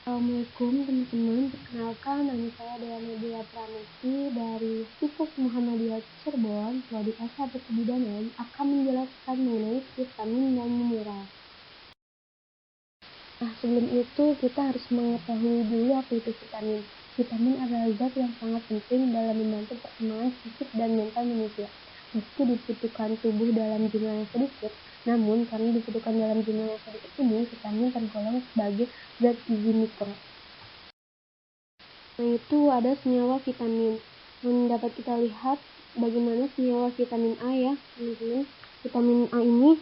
Assalamualaikum teman-teman, perkenalkan nama saya Dea Nadia Pramesti dari Sikus Muhammadiyah Cirebon, Prodi S1 Kebidanan, akan menjelaskan mengenai vitamin dan mineral. Sebelum itu kita harus mengetahui dulu apa itu vitamin. Vitamin adalah zat yang sangat penting dalam membantu perkembangan fisik dan mental manusia. Meski dibutuhkan tubuh dalam jumlah yang sedikit, namun karena dibutuhkan dalam jumlah yang sedikit ini, vitamin tergolong sebagai zat gizi mikro. Itu ada senyawa vitamin. Dapat kita lihat bagaimana senyawa vitamin A ya, teman-teman. Vitamin A ini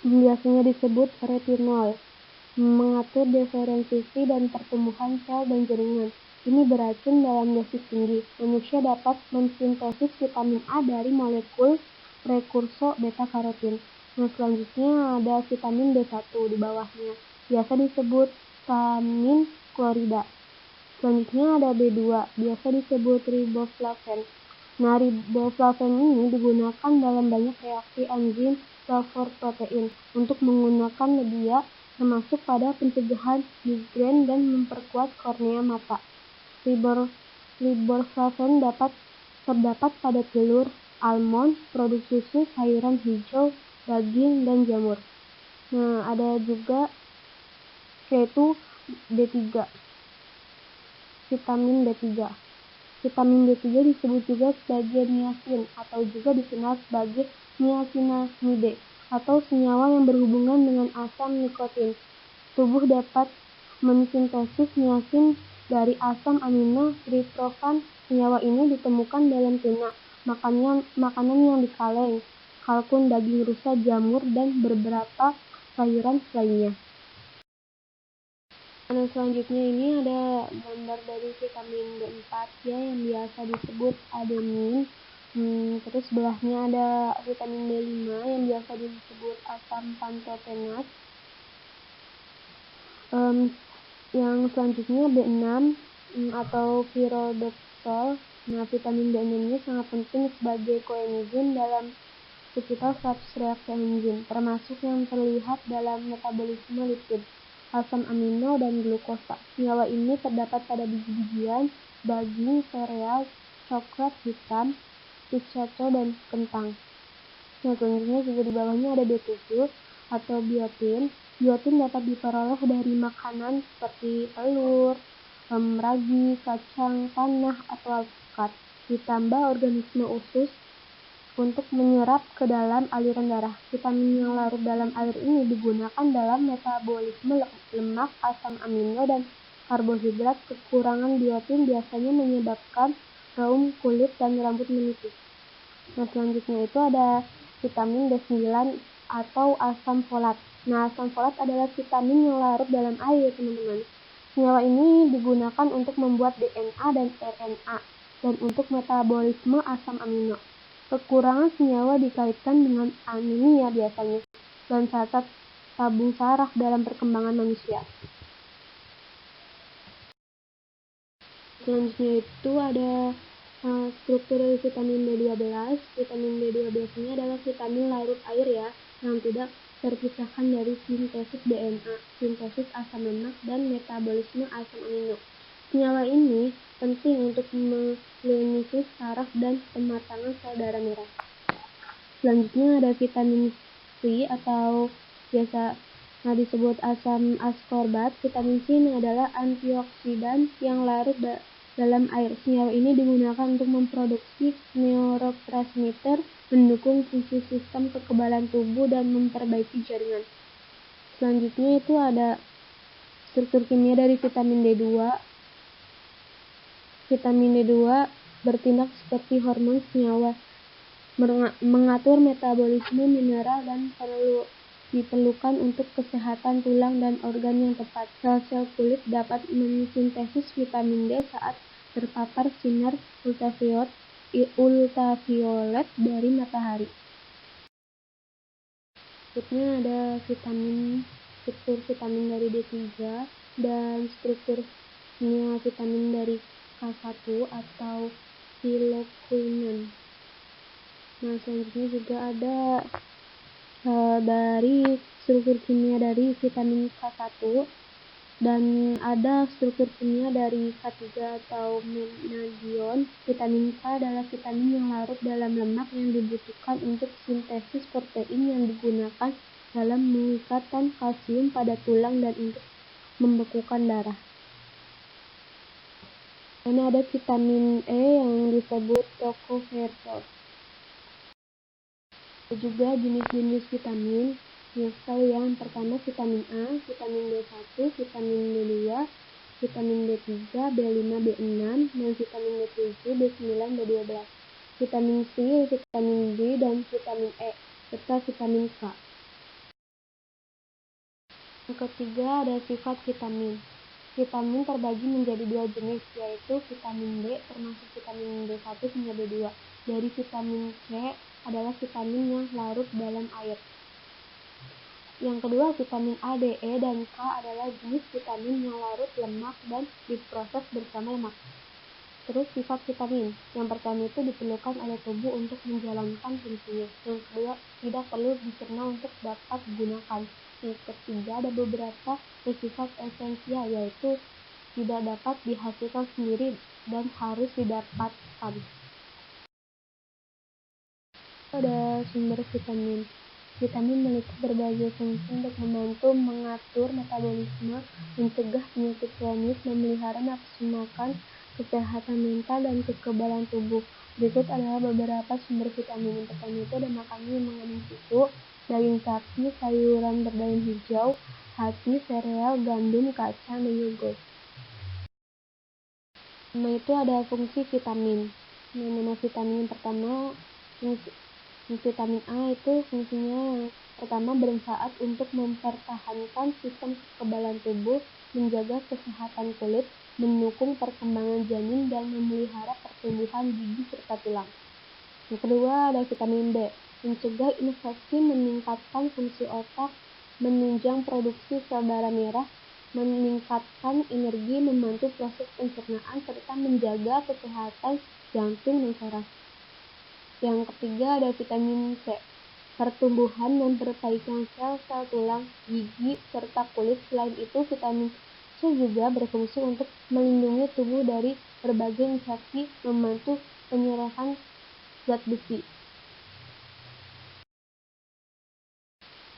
biasanya disebut retinol, mengatur diferensiasi dan pertumbuhan sel dan jaringan. Ini beracun dalam dosis tinggi. Manusia dapat mensintesis vitamin A dari molekul prekursor beta-karotin. Selanjutnya ada vitamin B1 di bawahnya, biasa disebut vitamin klorida. Selanjutnya ada B2, biasa disebut riboflavin. Riboflavin ini digunakan dalam banyak reaksi enzim protein untuk menggunakan media, termasuk pada pencegahan migrain dan memperkuat kornea mata. Riboflavin terdapat pada telur, almond, produk susu, sayuran hijau, daging, dan jamur. Ada juga yaitu B3. Vitamin B3. Vitamin B3 disebut juga sebagai niacin atau juga dikenal sebagai niacinamide atau senyawa yang berhubungan dengan asam nikotin. Tubuh dapat mensintesis niacin dari asam amino triptofan. Senyawa ini ditemukan dalam tuna, makanan yang di kaleng, kalkun, daging rusa, jamur, dan beberapa sayuran lainnya. Selanjutnya ini ada gambar dari vitamin B4 ya, yang biasa disebut adenin. Terus sebelahnya ada vitamin B5 yang biasa disebut asam pantotenat. Yang selanjutnya B6 atau pyridoxal. Vitamin B6 ini sangat penting sebagai koenzim dalam sekitar 100 reaksi enzim, termasuk yang terlihat dalam metabolisme lipid, asam amino, dan glukosa. Senyawa ini terdapat pada biji-bijian, daging, sereal, coklat hitam, pistacho, dan kentang. Selanjutnya juga di bawahnya ada B7 atau biotin. Biotin dapat diperoleh dari makanan seperti telur, ragi, kacang tanah, atau alpukat. Ditambah organisme usus untuk menyerap ke dalam aliran darah. Vitamin yang larut dalam air ini digunakan dalam metabolisme lemak, asam amino, dan karbohidrat. Kekurangan biotin biasanya menyebabkan raum kulit dan rambut menipis. Selanjutnya itu ada vitamin B9 atau asam folat. Asam folat adalah vitamin yang larut dalam air, teman-teman. Senyawa ini digunakan untuk membuat DNA dan RNA dan untuk metabolisme asam amino. Kekurangan senyawa dikaitkan dengan anemia biasanya dan cacat tabung saraf dalam perkembangan manusia. Selanjutnya itu ada struktur vitamin B12. Vitamin B12 ini adalah vitamin larut air ya, yang tidak terpisahkan dari sintesis DNA, sintesis asam lemak, dan metabolisme asam amino. Senyawa ini penting untuk melinisis saraf dan pematangan sel darah merah. Selanjutnya ada vitamin C atau biasa disebut asam ascorbat. Vitamin C ini adalah antioksidan yang larut dalam air. Senyawa ini digunakan untuk memproduksi neurotransmitter, mendukung fungsi sistem kekebalan tubuh, dan memperbaiki jaringan. Selanjutnya itu ada struktur kimia dari vitamin D2. Vitamin D2 bertindak seperti hormon senyawa, mengatur metabolisme mineral, dan diperlukan untuk kesehatan tulang dan organ yang tepat. Sel-sel kulit dapat mensintesis vitamin D saat terpapar sinar ultraviolet dari matahari. Berikutnya ada struktur vitamin dari D3 dan struktur kimia vitamin dari K1 atau siloquinone. Selanjutnya juga ada dari struktur kimia dari vitamin K1 Dan ada struktur kimia dari K3 atau menagion. Vitamin K adalah vitamin yang larut dalam lemak yang dibutuhkan untuk sintesis protein yang digunakan dalam mengikatkan kalsium pada tulang dan untuk membekukan darah. Dan ada vitamin E yang disebut tocopherol. Ada juga jenis-jenis vitamin. Yang pertama vitamin A, vitamin B1, vitamin B2, vitamin B3, B5, B6, dan vitamin B7, B9, B12, vitamin C, vitamin D, dan vitamin E, serta vitamin K. Yang ketiga ada sifat vitamin. Vitamin terbagi menjadi dua jenis, yaitu vitamin D termasuk vitamin B1 hingga B2. Dari vitamin C adalah vitamin yang larut dalam air. Yang kedua, vitamin A, D, E, dan K adalah jenis vitamin yang larut lemak dan diproses bersama lemak. Terus sifat vitamin. Yang pertama itu diperlukan oleh tubuh untuk menjalankan fungsinya. Yang kedua, tidak perlu dicerna untuk dapat digunakan. Yang ketiga, ada beberapa bersifat esensial, yaitu tidak dapat dihasilkan sendiri dan harus didapatkan. Ada sumber vitamin. Vitamin memiliki berbagai fungsi untuk membantu mengatur metabolisme, mencegah penyakit kronis, memelihara nafsu makan, kesehatan mental, dan kekebalan tubuh. Berikut adalah beberapa sumber vitamin. Yang pertama itu ada makanan yang mengandung susu, daging sapi, sayuran berdaun hijau, hati, sereal, gandum, kacang, dan yogurt. Pertama itu ada fungsi vitamin. Nama vitamin yang pertama, vitamin A itu fungsinya yang pertama bermanfaat untuk mempertahankan sistem kekebalan tubuh, menjaga kesehatan kulit, mendukung perkembangan janin, dan memelihara pertumbuhan gigi serta tulang. Yang kedua ada vitamin B, mencegah infeksi, meningkatkan fungsi otak, menunjang produksi sel darah merah, meningkatkan energi, membantu proses pencernaan, serta menjaga kesehatan jantung dan saraf. Yang ketiga ada vitamin C, pertumbuhan dan perbaikan sel-sel tulang, gigi, serta kulit. Selain itu, vitamin C juga berfungsi untuk melindungi tubuh dari berbagai infeksi, membantu penyerapan zat besi.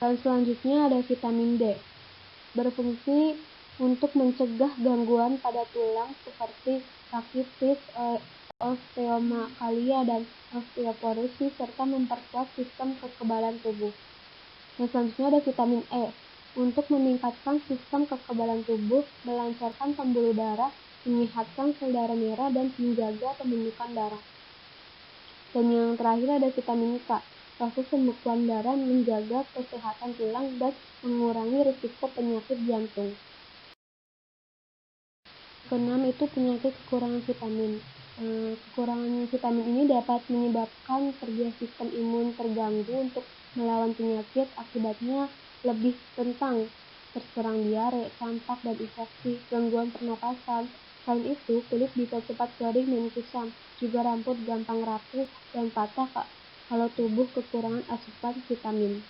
Dan selanjutnya ada vitamin D, berfungsi untuk mencegah gangguan pada tulang seperti rakitis, osteomakalia, dan osteoporosis, serta memperkuat sistem kekebalan tubuh. Yang selanjutnya ada vitamin E, untuk meningkatkan sistem kekebalan tubuh, melancarkan pembuluh darah, menyehatkan sel darah merah, dan menjaga pembentukan darah. Dan yang terakhir ada vitamin K, proses pembekuan darah, menjaga kesehatan tulang, dan mengurangi risiko penyakit jantung. Keenam itu penyakit kekurangan vitamin. Kekurangan vitamin ini dapat menyebabkan kerja sistem imun terganggu untuk melawan penyakit, akibatnya lebih rentan terserang diare, campak, dan infeksi, gangguan pernapasan. Selain itu, kulit bisa cepat kering dan kusam, juga rambut gampang rapuh dan patah kalau tubuh kekurangan asupan vitamin.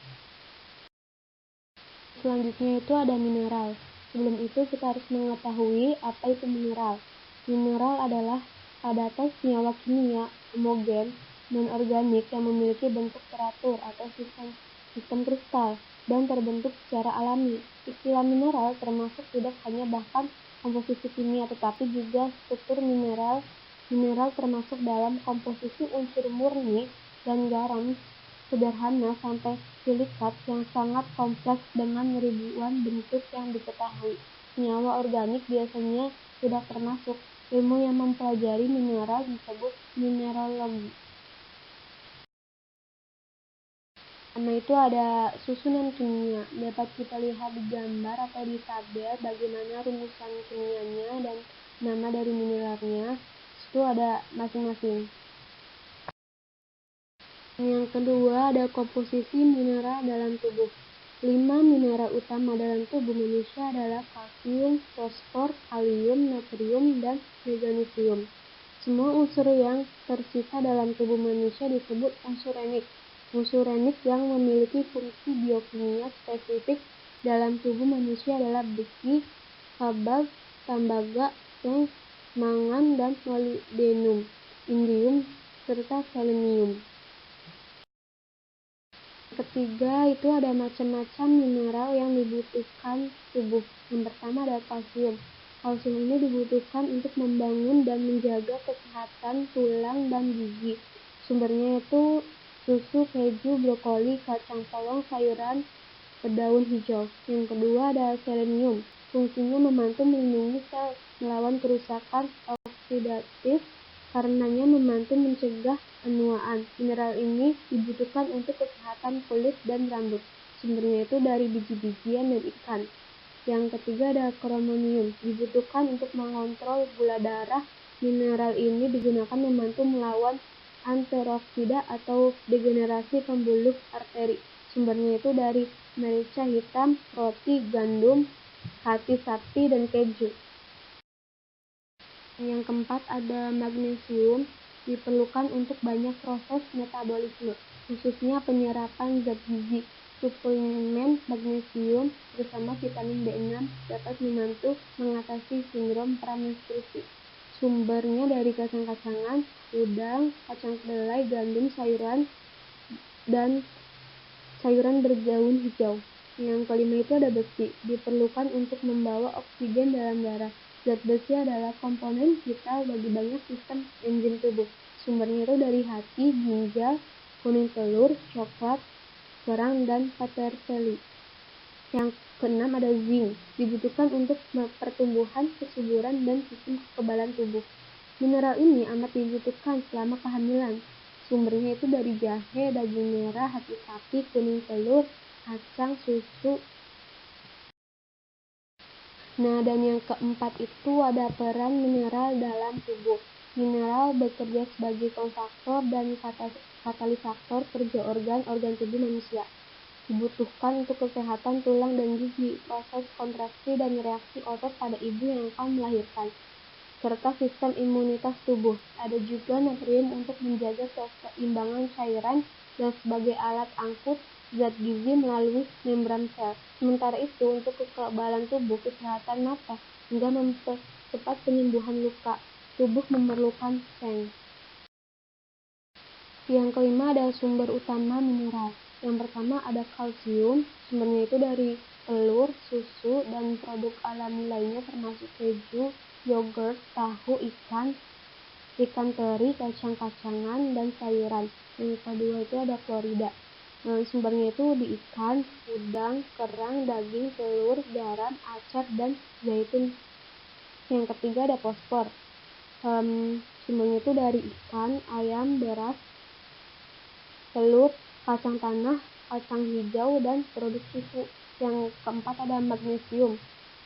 Selanjutnya itu ada mineral. Sebelum itu kita harus mengetahui apa itu mineral. Mineral adalah padatan senyawa kimia homogen non-organik yang memiliki bentuk teratur atau sistem kristal dan terbentuk secara alami. Istilah mineral termasuk tidak hanya bahkan komposisi kimia, tetapi juga struktur mineral. Mineral termasuk dalam komposisi unsur murni dan garam sederhana sampai silikat yang sangat kompleks dengan ribuan bentuk yang diketahui. Senyawa organik biasanya tidak termasuk. Ilmu yang mempelajari mineral disebut mineralogi. Karena itu ada susunan kimia. Dapat kita lihat di gambar atau di tabel bagaimana rumusan kimianya dan nama dari mineralnya. Itu ada masing-masing. Yang kedua ada komposisi mineral dalam tubuh. 5 mineral utama dalam tubuh manusia adalah kalsium, fosfor, kalium, natrium, dan magnesium. Semua unsur yang tersisa dalam tubuh manusia disebut unsur remik. Unsur remik yang memiliki fungsi biokimia spesifik dalam tubuh manusia adalah besi, kabag, tembaga, seng, mangan, dan molybdenum, indium, serta selenium. Ketiga itu ada macam-macam mineral yang dibutuhkan tubuh. Yang pertama ada kalsium. Kalsium ini dibutuhkan untuk membangun dan menjaga kesehatan tulang dan gigi. Sumbernya itu susu, keju, brokoli, kacang polong, sayuran berdaun hijau. Yang kedua ada selenium. Fungsinya membantu melindungi sel melawan kerusakan oksidatif, karenanya membantu mencegah penuaan. Mineral ini dibutuhkan untuk kesehatan kulit dan rambut. Sumbernya itu dari biji-bijian dan ikan. Yang ketiga ada kromonium. Dibutuhkan untuk mengontrol gula darah. Mineral ini digunakan membantu melawan ateroksida atau degenerasi pembuluh arteri. Sumbernya itu dari merica hitam, roti, gandum, hati sapi, dan keju. Yang keempat ada magnesium. Diperlukan untuk banyak proses metabolisme, khususnya penyerapan zat gizi. Suplemen magnesium bersama vitamin B6 dapat membantu mengatasi sindrom pranutrisi. Sumbernya dari kacang-kacangan, udang, kacang kedelai, gandum, sayuran, dan sayuran berdaun hijau. Yang kelima itu ada besi. Diperlukan untuk membawa oksigen dalam darah. Zat besi adalah komponen vital bagi banyak sistem enzim tubuh. Sumbernya itu dari hati, ginjal, kuning telur, coklat, kerang, dan peterseli. Yang keenam ada zinc. Dibutuhkan untuk pertumbuhan, kesuburan, dan sistem kekebalan tubuh. Mineral ini amat dibutuhkan selama kehamilan. Sumbernya itu dari jahe, daging merah, hati sapi, kuning telur, kacang, susu. Nah, dan yang keempat itu ada peran mineral dalam tubuh. Mineral bekerja sebagai kofaktor dan katalisator kerja organ-organ tubuh manusia. Dibutuhkan untuk kesehatan tulang dan gigi, proses kontraksi dan reaksi otot pada ibu yang akan melahirkan, serta sistem imunitas tubuh. Ada juga natrium untuk menjaga keseimbangan cairan dan sebagai alat angkut zat gizi melalui membran sel. Sementara itu, untuk kekebalan tubuh, kesehatan mata, hingga mempercepat penyembuhan luka, tubuh memerlukan seng. Yang kelima ada sumber utama mineral. Yang pertama ada kalsium. Sumbernya itu dari telur, susu, dan produk alami lainnya termasuk keju, yogurt, tahu, ikan teri, kacang-kacangan, dan sayuran. Yang kedua itu ada klorida. Sumbernya itu di ikan, udang, kerang, daging, telur, garam, acar, dan zaitun. Yang ketiga ada fosfor. Sumbernya itu dari ikan, ayam, beras, telur, kacang tanah, kacang hijau, dan produk susu. Yang keempat ada magnesium.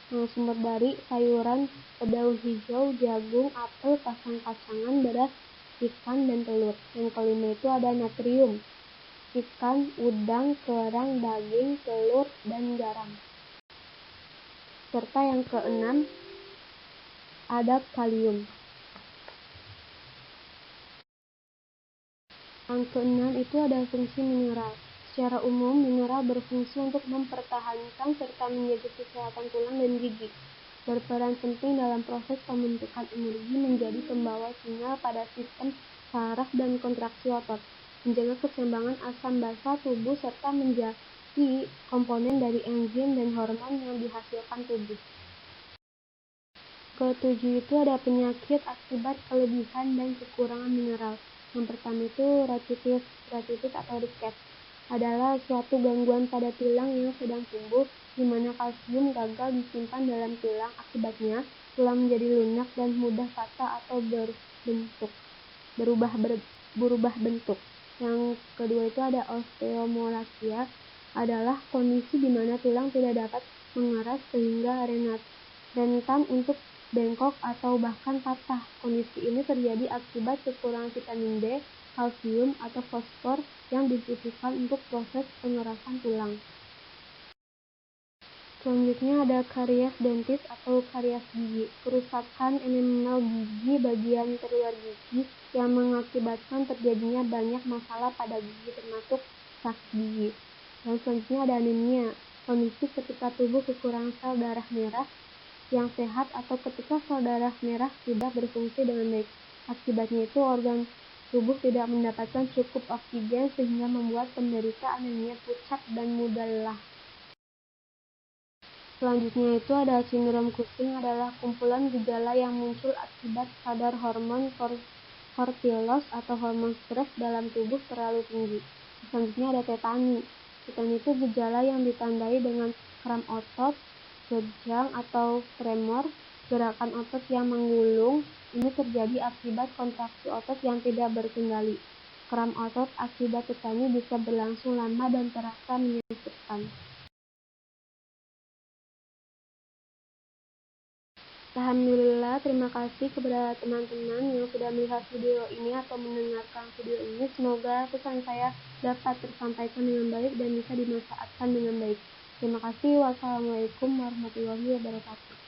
Sumber dari sayuran berdaun hijau, jagung, apel, kacang-kacangan, beras, ikan, dan telur. Yang kelima itu ada natrium. Ikan, udang, kerang, daging, telur, dan garam. Serta yang keenam ada kalium. Yang keenam itu ada fungsi mineral. Secara umum, mineral berfungsi untuk mempertahankan serta menjaga kesehatan tulang dan gigi. Berperan penting dalam proses pembentukan energi, menjadi pembawa sinyal pada sistem saraf dan kontraksi otot, menjaga keseimbangan asam basa tubuh, serta menjadi komponen dari enzim dan hormon yang dihasilkan tubuh. Ketujuh itu ada penyakit akibat kelebihan dan kekurangan mineral. Yang pertama itu ratitis atau riket. Adalah suatu gangguan pada tulang yang sedang tumbuh, di mana kalsium gagal disimpan dalam tulang. Akibatnya, tulang menjadi lunak dan mudah patah atau berubah bentuk. Yang kedua itu ada osteomalacia. Adalah kondisi di mana tulang tidak dapat mengeras sehingga rentan untuk bengkok atau bahkan patah. Kondisi ini terjadi akibat kekurangan vitamin D, kalsium, atau fosfor yang dibutuhkan untuk proses pengerasan tulang. Selanjutnya ada karies dentis atau karies gigi. Kerusakan enamel gigi bagian terluar gigi yang mengakibatkan terjadinya banyak masalah pada gigi termasuk sakit gigi. Dan selanjutnya ada anemia. Kondisi ketika tubuh kekurangan sel darah merah yang sehat atau ketika sel darah merah tidak berfungsi dengan baik. Akibatnya itu organ tubuh tidak mendapatkan cukup oksigen sehingga membuat penderita anemia pucat dan mudah lelah. Selanjutnya itu ada sindrom Cushing, adalah kumpulan gejala yang muncul akibat kadar hormon kortisos atau hormon stres dalam tubuh terlalu tinggi. Selanjutnya ada tetani. Tetani itu gejala yang ditandai dengan kram otot, kejang atau tremor, gerakan otot yang menggulung. Ini terjadi akibat kontraksi otot yang tidak berkendali. Kram otot akibat tetani bisa berlangsung lama dan terasa menyakitkan. Alhamdulillah, terima kasih kepada teman-teman yang sudah melihat video ini atau mendengarkan video ini. Semoga pesan saya dapat tersampaikan dengan baik dan bisa dimanfaatkan dengan baik. Terima kasih. Wassalamualaikum warahmatullahi wabarakatuh.